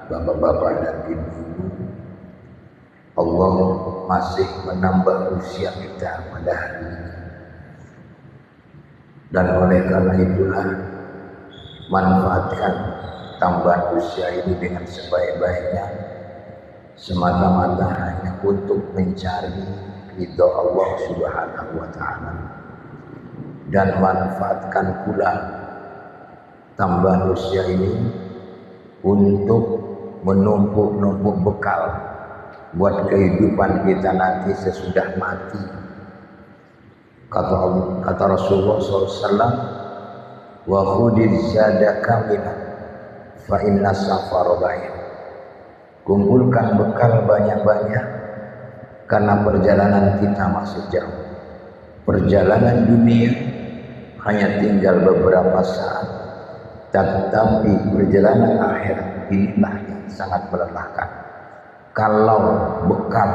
bapak-bapak dan ibu-ibu, Allah masih menambah usia kita pada hari ini. Dan oleh karena itulah, manfaatkan tambahan usia ini dengan sebaik-baiknya, semata-mata hanya untuk mencari ridha Allah Subhanahu wa Ta'ala. Dan manfaatkan pula tambahan usia ini untuk menumpuk-numpuk bekal buat kehidupan kita nanti sesudah mati. Kata Rasulullah SAW, wa khudil zadaka minah fa inna safara ba'id. Kumpulkan bekal banyak-banyak karena perjalanan kita masih jauh. Perjalanan dunia hanya tinggal beberapa saat, tetapi perjalanan akhirat inilah yang sangat melelahkan. Kalau bekal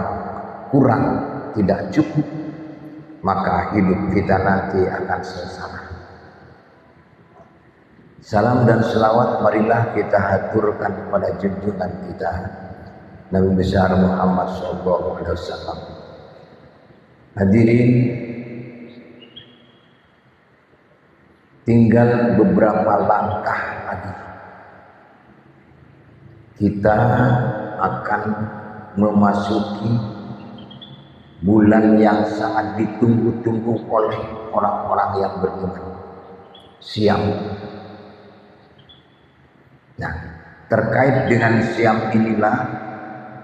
kurang, tidak cukup, maka hidup kita nanti akan sengsara. Salam dan selawat marilah kita haturkan kepada junjungan kita Nabi besar Muhammad SAW. Hadirin, tinggal beberapa langkah lagi kita akan memasuki bulan yang sangat ditunggu-tunggu oleh orang-orang yang beriman, Syam. Nah, terkait dengan Syam inilah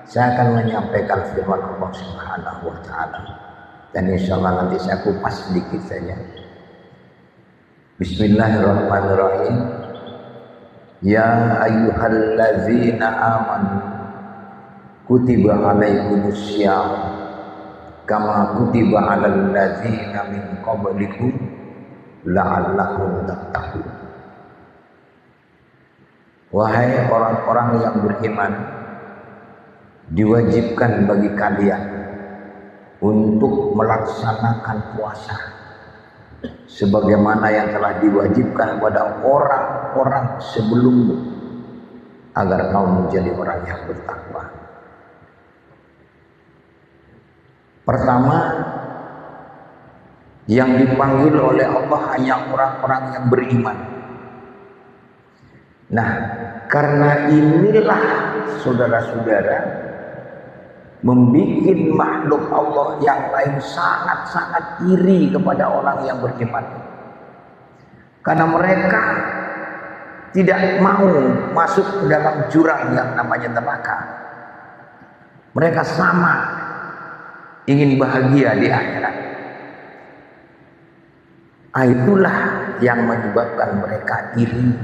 saya akan menyampaikan firman Allah Subhanahu wa Ta'ala, dan insya Allah nanti saya kupas sedikit saja. Bismillahirrahmanirrahim. Ya ayyuhallazina amanu kutiba alaikumussyam kama kutiba alal ladzina min qablikum la'allakum tattaqun. Wahai orang-orang yang beriman, diwajibkan bagi kalian untuk melaksanakan puasa sebagaimana yang telah diwajibkan kepada orang-orang sebelummu, agar kamu menjadi orang yang bertakwa. Pertama, yang dipanggil oleh Allah hanya orang-orang yang beriman. Nah, karena inilah saudara-saudara membuat makhluk Allah yang lain sangat-sangat iri kepada orang yang beriman. Karena mereka tidak mau masuk ke dalam jurang yang namanya neraka. Mereka sama ingin bahagia di akhirat. Itulah yang menyebabkan mereka iri.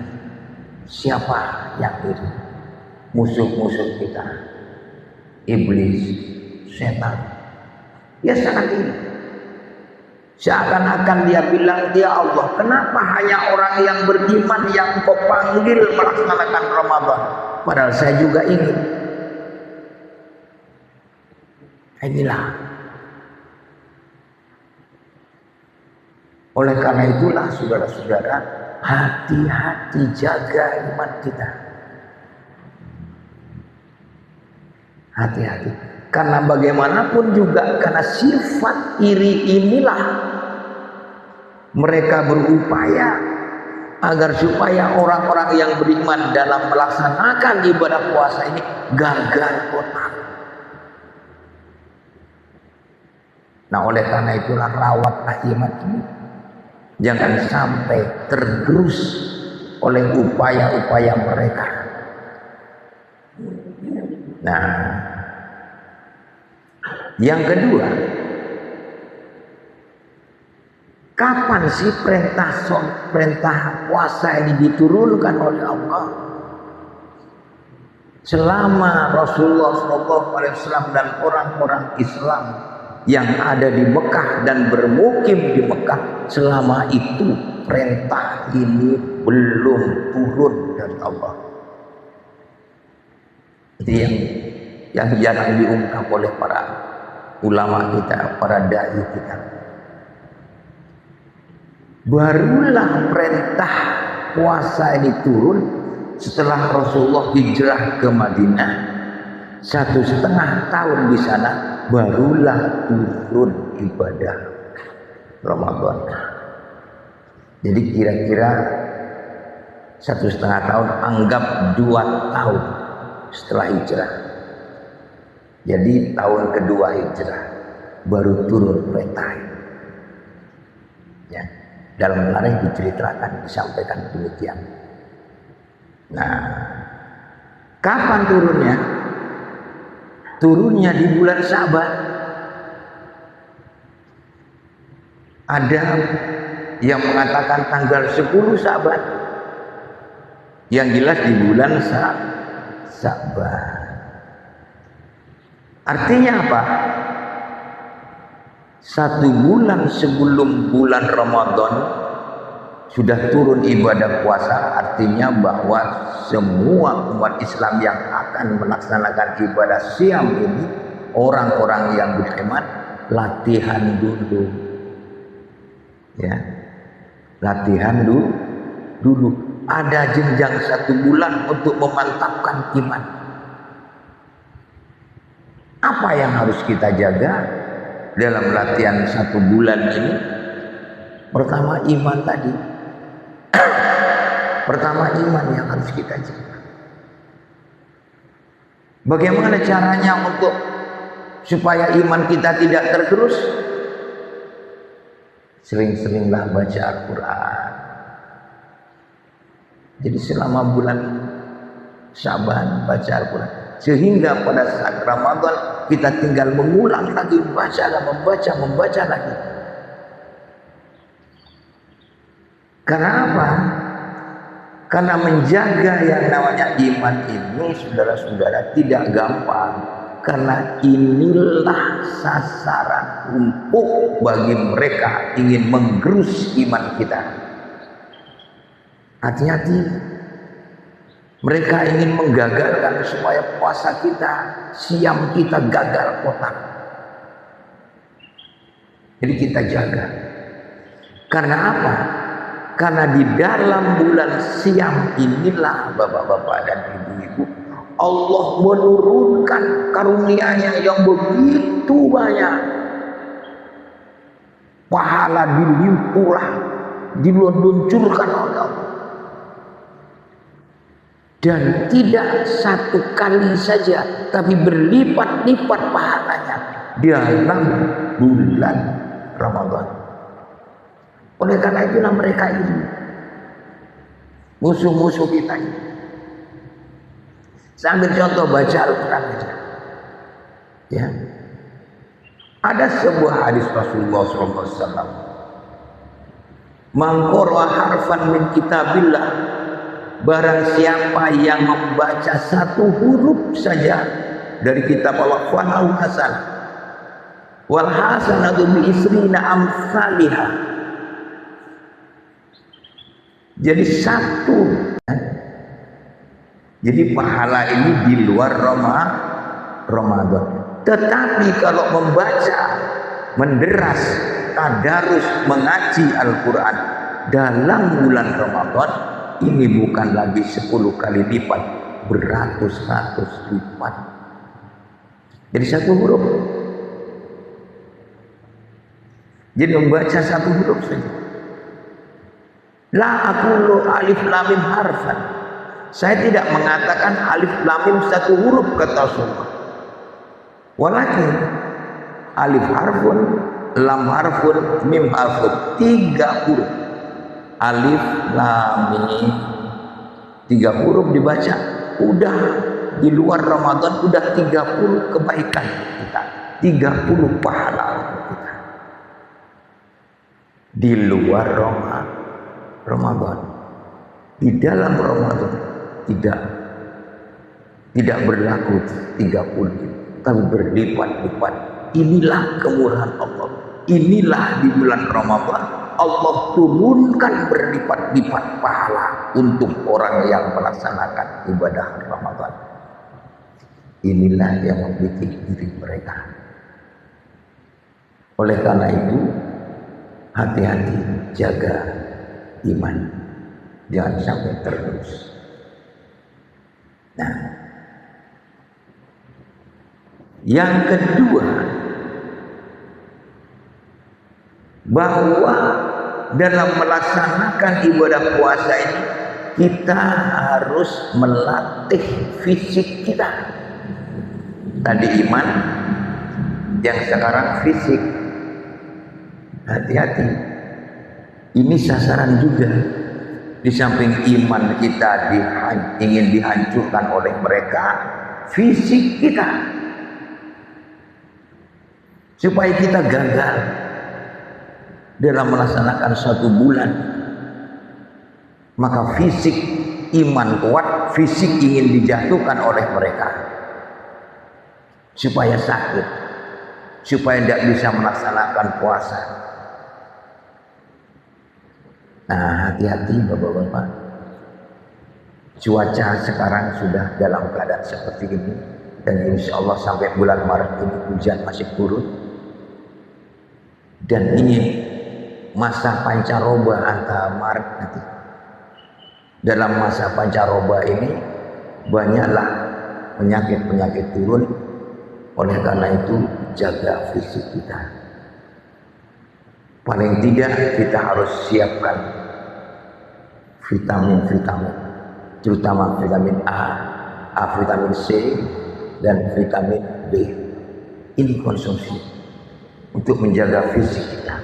Siapa yang iri? Musuh-musuh kita, iblis, setan. Dia sangat iri. Seakan-akan dia bilang, dia Allah, kenapa hanya orang yang beriman yang kau panggil melaksanakan Ramadan, padahal saya juga ingin. Inilah. Oleh karena itulah saudara-saudara, hati-hati jaga iman kita. Hati-hati. Karena bagaimanapun juga, karena sifat iri inilah mereka berupaya agar supaya orang-orang yang beriman dalam melaksanakan ibadah puasa ini gagal total. Nah, oleh karena itulah rawatlah iman ini. Jangan sampai tergerus oleh upaya-upaya mereka. Nah, yang kedua, kapan sih perintah puasa ini diturunkan oleh Allah? Selama Rasulullah SAW dan orang-orang Islam yang ada di Mekah dan bermukim di Mekah, selama itu perintah ini belum turun dari Allah. Itu yang jarang diungkap oleh para ulama kita, para dai kita. Barulah perintah puasa ini turun setelah Rasulullah hijrah ke Madinah, 1,5 tahun di sana barulah turun ibadah Ramadan. Jadi kira-kira 1,5 tahun, anggap 2 tahun setelah hijrah. Jadi tahun kedua hijrah baru turun perintah. Ya, dalam menarik diceritakan, disampaikan demikian. Nah, kapan turunnya? Turunnya di bulan Syaban. Ada yang mengatakan tanggal 10 Syaban. Yang jelas di bulan Syaban. Artinya apa? 1 bulan sebelum bulan Ramadan sudah turun ibadah puasa, artinya bahwa semua umat Islam yang akan melaksanakan ibadah siam ini, orang-orang yang beriman, latihan dulu. Ya. Latihan dulu. Ada jenjang 1 bulan untuk memantapkan iman. Apa yang harus kita jaga dalam latihan 1 bulan ini? Pertama, iman tadi. Pertama, iman yang harus kita jaga. Bagaimana caranya untuk supaya iman kita tidak tergerus? Sering-seringlah baca Al-Quran. Jadi selama bulan Syaban baca Al-Quran, sehingga pada saat Ramadan kita tinggal mengulang lagi, membaca lagi. Karena apa? Karena menjaga yang namanya iman ini, saudara-saudara, tidak gampang. Karena inilah sasaran empuk bagi mereka ingin menggerus iman kita. Hati-hati. Mereka ingin menggagalkan supaya puasa kita, siam kita gagal kotak. Jadi kita jaga. Karena apa? Karena di dalam bulan siam inilah bapak-bapak dan ibu-ibu, Allah menurunkan karunia-Nya yang begitu banyak. Pahala dilimpurlah, diluncurkan oleh Allah. Dan tidak 1 kali saja, tapi berlipat-lipat pahalanya dalam bulan Ramadan. Oleh karena itulah mereka ini, musuh-musuh kita ini. Saya ambil contoh baca Al-Quran saja. Ya. Ada sebuah hadis Rasulullah SAW. Man qara'a harfan min kitabillah, barang siapa yang membaca 1 huruf saja dari kitab Allah, falahu hasanah wal hasanatu bi isrina amsalihha. Jadi 1. Jadi pahala ini di luar Ramadan. Tetapi kalau membaca, menderas, tadarus, mengaji Al-Quran dalam bulan Ramadan, ini bukan lagi 10 kali lipat, beratus-ratus lipat. Jadi 1 huruf. Jadi membaca 1 huruf saja. La aqulu alif lam mim harfan. Saya tidak mengatakan alif lam mim 1 huruf kata Rasulullah. Walakin alif harfun, lam harfun, mim harfun, 3 huruf. Alif lam mim 3 huruf dibaca, udah di luar Ramadan udah 30 kebaikan kita, 30 pahala untuk kita. Di luar Ramadan, di dalam Ramadan tidak berlaku 30, tapi berlipat-lipat. Inilah kemurahan Allah. Inilah di bulan Ramadan Allah turunkan berlipat-lipat pahala untuk orang yang melaksanakan ibadah Ramadan. Inilah yang membuat diri mereka. Oleh karena itu, hati-hati, jaga iman, jangan sampai tergerus. Nah, yang kedua, bahwa dalam melaksanakan ibadah puasa ini kita harus melatih fisik kita. Tadi iman, yang sekarang fisik. Hati-hati, ini sasaran juga. Di samping iman kita ingin dihancurkan oleh mereka, fisik kita, supaya kita gagal dalam melaksanakan 1 bulan. Maka fisik iman kuat, fisik ingin dijatuhkan oleh mereka supaya sakit, supaya tidak bisa melaksanakan puasa. Nah, hati-hati Bapak-bapak. Cuaca sekarang sudah dalam keadaan seperti ini, dan insya Allah sampai bulan Maret ini hujan masih turun. Dan ini masa pancaroba antara Maret nanti. Dalam masa pancaroba ini banyaklah penyakit-penyakit turun. Oleh karena itu jaga fisik kita. Paling tidak kita harus siapkan vitamin-vitamin, terutama vitamin A, vitamin C, dan vitamin B. Ini konsumsi untuk menjaga fisik kita.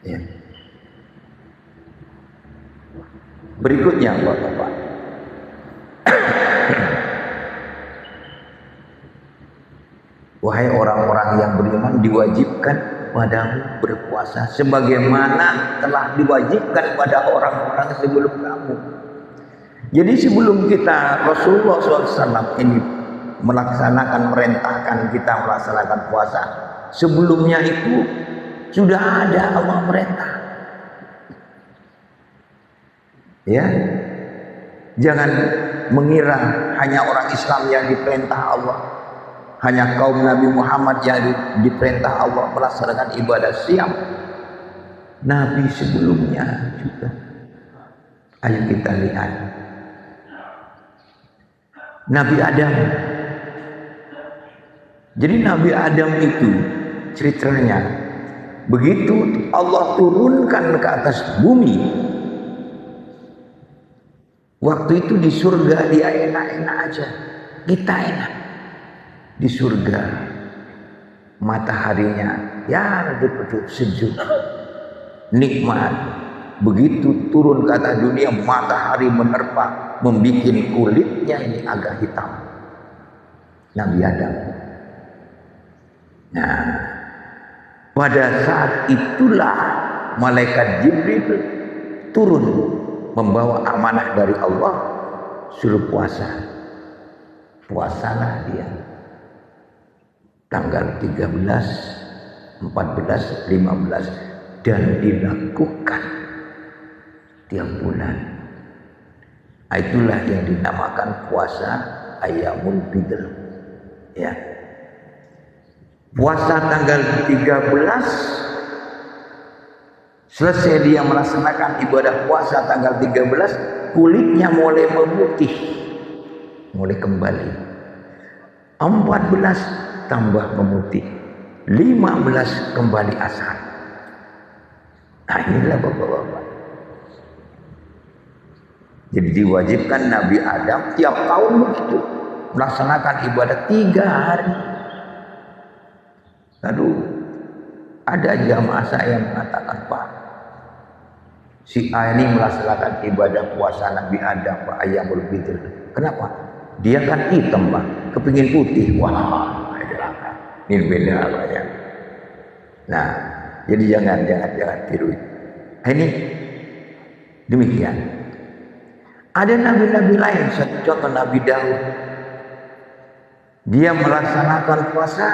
Ya. Berikutnya Bapak-bapak, wahai orang-orang yang beriman, diwajibkan padamu berpuasa sebagaimana telah diwajibkan pada orang-orang sebelum kamu. Jadi sebelum kita, Rasulullah SAW ini merintahkan kita melaksanakan puasa, sebelumnya itu sudah ada Allah merintah. Ya, jangan mengira hanya orang Islam yang diperintah Allah, hanya kaum Nabi Muhammad yang diperintah Allah melaksanakan ibadah siam. Nabi sebelumnya juga. Ayo kita lihat Nabi Adam. Jadi Nabi Adam itu ceritanya, begitu Allah turunkan ke atas bumi, waktu itu di surga dia enak-enak aja, kita enak. Di surga mataharinya ya betul sejuk, nikmat. Begitu turun ke atas dunia, matahari menerpa, membuat kulitnya ini agak hitam. Nabi Adam. Nah, pada saat itulah malaikat Jibril turun membawa amanah dari Allah, suruh puasa. Puasalah dia. Tanggal 13, 14, 15 dan dilakukan tiap bulan. Itulah yang dinamakan puasa Ayyamul Bidr. Ya. Puasa tanggal 13, selesai dia melaksanakan ibadah puasa tanggal 13, kulitnya mulai memutih, mulai kembali. 14 tambah memutih, 15 kembali asar. Nah, inilah Bapak-bapak. Jadi diwajibkan Nabi Adam tiap tahun begitu melaksanakan ibadah 3 hari. Aduh, ada jamaah saya yang mengatakan, Pak, si A ini melaksanakan ibadah puasa Nabi Adam, Pak, Ayyamul Bidr. Kenapa? Dia kan hitam, Pak, kepingin putih. Wah, ini beda Pak ya. Nah, jadi jangan tiru. Ini demikian. Ada nabi-nabi lain, satu contoh Nabi Daud. Dia melaksanakan puasa,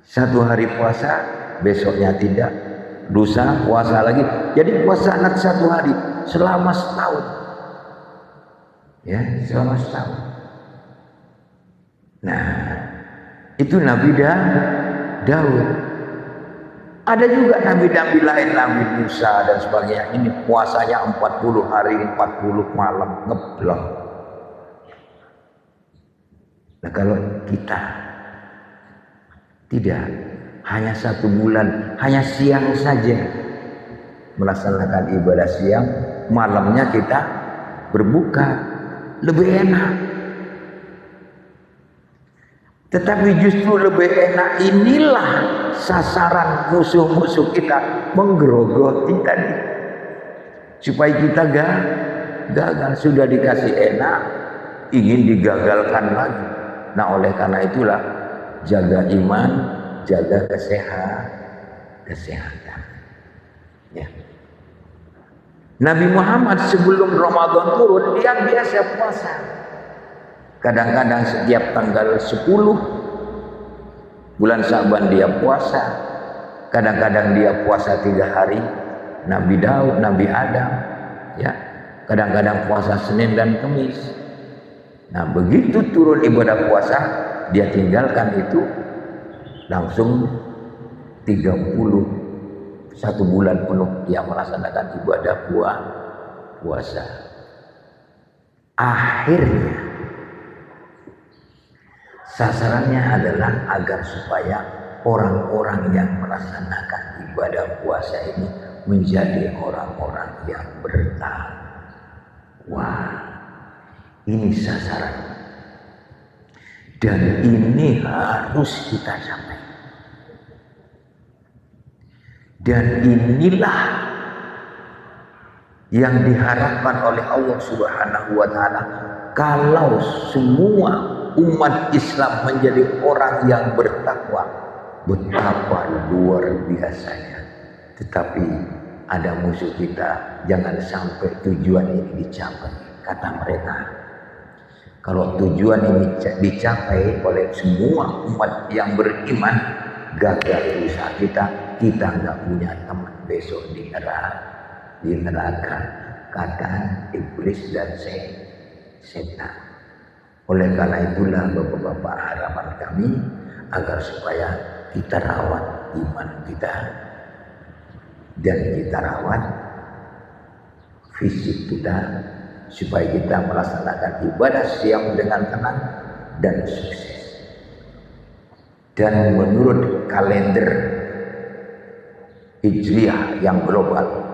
1 hari puasa, besoknya tidak, lusa puasa lagi. Jadi puasa anak 1 hari selama setahun. Ya, selama setahun. Nah, itu Nabi Daud. Ada juga nabi-nabi lain, Nabi Musa dan sebagainya. Ini puasanya 40 hari 40 malam ngeblok. Nah kalau kita tidak, hanya 1 bulan, hanya siang saja melaksanakan ibadah siang, malamnya kita berbuka, lebih enak. Tetapi justru lebih enak inilah sasaran musuh-musuh kita menggerogoti tadi. Supaya kita gagal, sudah dikasih enak, ingin digagalkan lagi. Nah oleh karena itulah jaga iman, jaga kesehatan. Ya. Nabi Muhammad sebelum Ramadan turun, dia biasa puasa. Kadang-kadang setiap tanggal 10 bulan Sa'ban dia puasa. Kadang-kadang dia puasa 3 hari. Nabi Daud, Nabi Adam, ya. Kadang-kadang puasa Senin dan Kamis. Nah, begitu turun ibadah puasa, dia tinggalkan itu langsung 1 bulan penuh dia melaksanakan ibadah puasa. Akhirnya sasarannya adalah agar supaya orang-orang yang melaksanakan ibadah puasa ini menjadi orang-orang yang bertakwa. Ini sasaran. Dan ini harus kita capai. Dan inilah yang diharapkan oleh Allah Subhanahu wa Ta'ala. Kalau semua umat Islam menjadi orang yang bertakwa, betapa luar biasanya. Tetapi ada musuh kita, jangan sampai tujuan ini dicapai. Kata mereka, kalau tujuan ini dicapai oleh semua umat yang beriman, gagal usaha kita nggak punya teman besok di neraka, kata iblis dan setan. Oleh karena itulah Bapak-bapak, harapan kami agar supaya kita rawat iman kita dan kita rawat fisik kita, supaya kita melaksanakan ibadah siang dengan tenang dan sukses. Dan menurut kalender Hijriah yang global,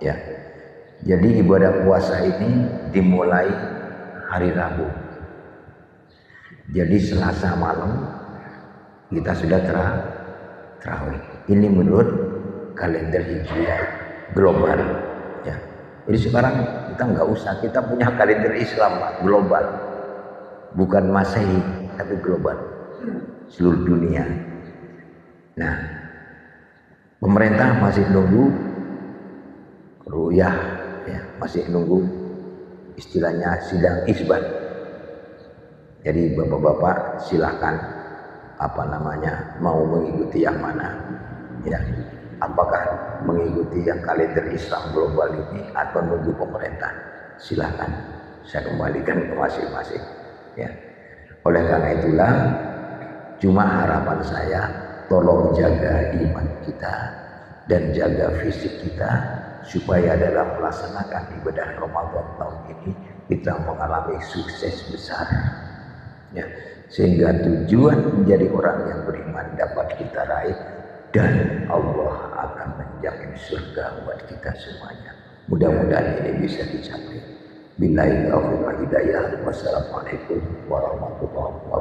ya, jadi ibadah puasa ini dimulai hari Rabu. Jadi Selasa malam kita sudah tarawih. Ini menurut kalender Hijriah global, ya. Jadi sekarang kita nggak usah, kita punya kalender Islam global, bukan Masehi tapi global, seluruh dunia. Nah, pemerintah masih nunggu ruyah, ya, masih nunggu istilahnya sidang isbat. Jadi bapak-bapak silahkan mau mengikuti yang mana, ya, apakah mengikuti yang kalender Islam global ini atau nunggu pemerintah, silahkan, saya kembalikan ke masing-masing, ya. Oleh karena itulah, cuma harapan saya, tolong jaga iman kita dan jaga fisik kita, supaya dalam melaksanakan ibadah Ramadan tahun ini kita mengalami sukses besar, ya, sehingga tujuan menjadi orang yang beriman dapat kita raih dan Allah akan menjamin surga buat kita semuanya. Mudah-mudahan ini bisa dicapai. Billahi taufiq wal hidayah. Wassalamualaikum warahmatullahi wabarakatuh.